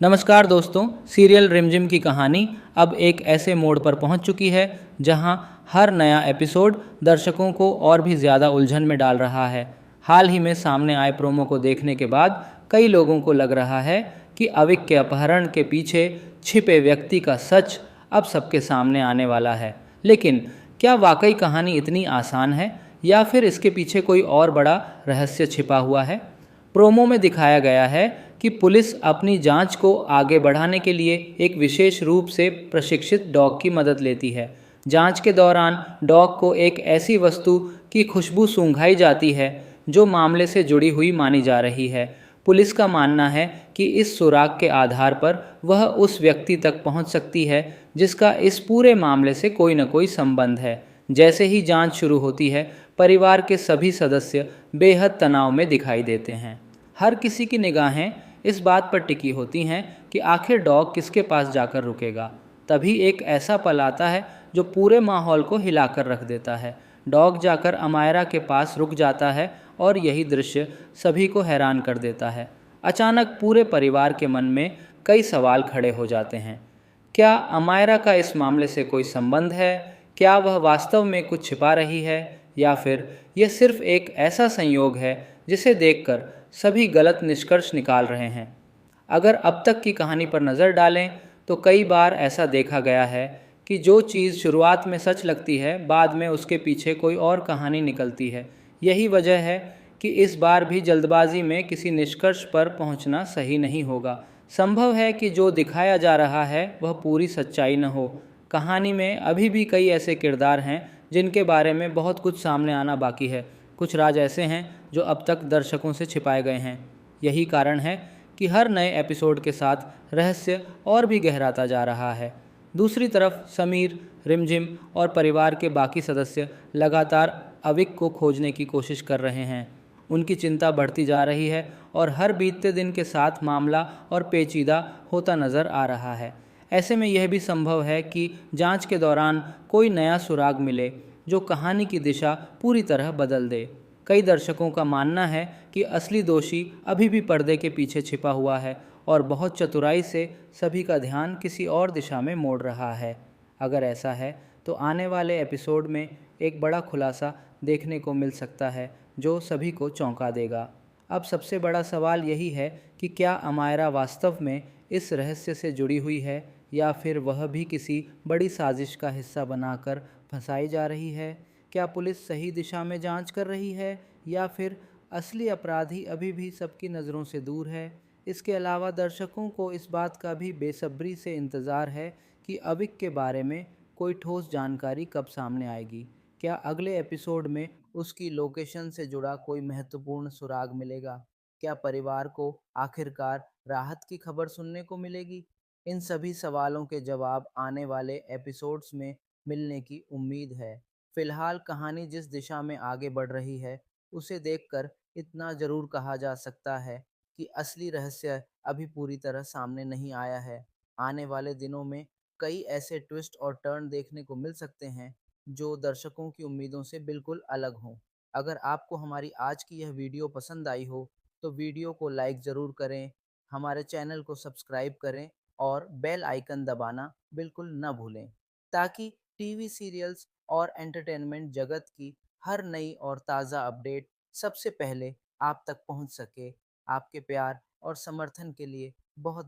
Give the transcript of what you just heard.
नमस्कार दोस्तों। सीरियल रिमझिम की कहानी अब एक ऐसे मोड़ पर पहुंच चुकी है जहां हर नया एपिसोड दर्शकों को और भी ज़्यादा उलझन में डाल रहा है। हाल ही में सामने आए प्रोमो को देखने के बाद कई लोगों को लग रहा है कि अविक के अपहरण के पीछे छिपे व्यक्ति का सच अब सबके सामने आने वाला है। लेकिन क्या वाकई कहानी इतनी आसान है या फिर इसके पीछे कोई और बड़ा रहस्य छिपा हुआ है? प्रोमो में दिखाया गया है कि पुलिस अपनी जांच को आगे बढ़ाने के लिए एक विशेष रूप से प्रशिक्षित डॉग की मदद लेती है। जांच के दौरान डॉग को एक ऐसी वस्तु की खुशबू सूंघाई जाती है जो मामले से जुड़ी हुई मानी जा रही है। पुलिस का मानना है कि इस सुराग के आधार पर वह उस व्यक्ति तक पहुंच सकती है जिसका इस पूरे मामले से कोई न कोई संबंध है। जैसे ही जांच शुरू होती है, परिवार के सभी सदस्य बेहद तनाव में दिखाई देते हैं। हर किसी की निगाहें इस बात पर टिकी होती हैं कि आखिर डॉग किसके पास जाकर रुकेगा। तभी एक ऐसा पल आता है जो पूरे माहौल को हिलाकर रख देता है। डॉग जाकर अमायरा के पास रुक जाता है और यही दृश्य सभी को हैरान कर देता है। अचानक पूरे परिवार के मन में कई सवाल खड़े हो जाते हैं। क्या अमायरा का इस मामले से कोई संबंध है? क्या वह वास्तव में कुछ छिपा रही है, या फिर यह सिर्फ एक ऐसा संयोग है जिसे देखकर सभी गलत निष्कर्ष निकाल रहे हैं? अगर अब तक की कहानी पर नज़र डालें तो कई बार ऐसा देखा गया है कि जो चीज़ शुरुआत में सच लगती है, बाद में उसके पीछे कोई और कहानी निकलती है। यही वजह है कि इस बार भी जल्दबाजी में किसी निष्कर्ष पर पहुंचना सही नहीं होगा। संभव है कि जो दिखाया जा रहा है वह पूरी सच्चाई न हो। कहानी में अभी भी कई ऐसे किरदार हैं जिनके बारे में बहुत कुछ सामने आना बाकी है। कुछ राज ऐसे हैं जो अब तक दर्शकों से छिपाए गए हैं। यही कारण है कि हर नए एपिसोड के साथ रहस्य और भी गहराता जा रहा है। दूसरी तरफ समीर, रिमझिम और परिवार के बाकी सदस्य लगातार अविक को खोजने की कोशिश कर रहे हैं। उनकी चिंता बढ़ती जा रही है और हर बीतते दिन के साथ मामला और पेचीदा होता नज़र आ रहा है। ऐसे में यह भी संभव है कि जांच के दौरान कोई नया सुराग मिले जो कहानी की दिशा पूरी तरह बदल दे। कई दर्शकों का मानना है कि असली दोषी अभी भी पर्दे के पीछे छिपा हुआ है और बहुत चतुराई से सभी का ध्यान किसी और दिशा में मोड़ रहा है। अगर ऐसा है तो आने वाले एपिसोड में एक बड़ा खुलासा देखने को मिल सकता है जो सभी को चौंका देगा। अब सबसे बड़ा सवाल यही है कि क्या अमायरा वास्तव में इस रहस्य से जुड़ी हुई है, या फिर वह भी किसी बड़ी साजिश का हिस्सा बनाकर फंसाई जा रही है? क्या पुलिस सही दिशा में जांच कर रही है, या फिर असली अपराधी अभी भी सबकी नज़रों से दूर है? इसके अलावा दर्शकों को इस बात का भी बेसब्री से इंतज़ार है कि अविक के बारे में कोई ठोस जानकारी कब सामने आएगी। क्या अगले एपिसोड में उसकी लोकेशन से जुड़ा कोई महत्वपूर्ण सुराग मिलेगा? क्या परिवार को आखिरकार राहत की खबर सुनने को मिलेगी? इन सभी सवालों के जवाब आने वाले एपिसोड्स में मिलने की उम्मीद है। फिलहाल कहानी जिस दिशा में आगे बढ़ रही है, उसे देखकर इतना ज़रूर कहा जा सकता है कि असली रहस्य अभी पूरी तरह सामने नहीं आया है। आने वाले दिनों में कई ऐसे ट्विस्ट और टर्न देखने को मिल सकते हैं जो दर्शकों की उम्मीदों से बिल्कुल अलग हों। अगर आपको हमारी आज की यह वीडियो पसंद आई हो तो वीडियो को लाइक ज़रूर करें, हमारे चैनल को सब्सक्राइब करें और बेल आइकन दबाना बिल्कुल न भूलें, ताकि टीवी सीरियल्स और एंटरटेनमेंट जगत की हर नई और ताज़ा अपडेट सबसे पहले आप तक पहुंच सके। आपके प्यार और समर्थन के लिए बहुत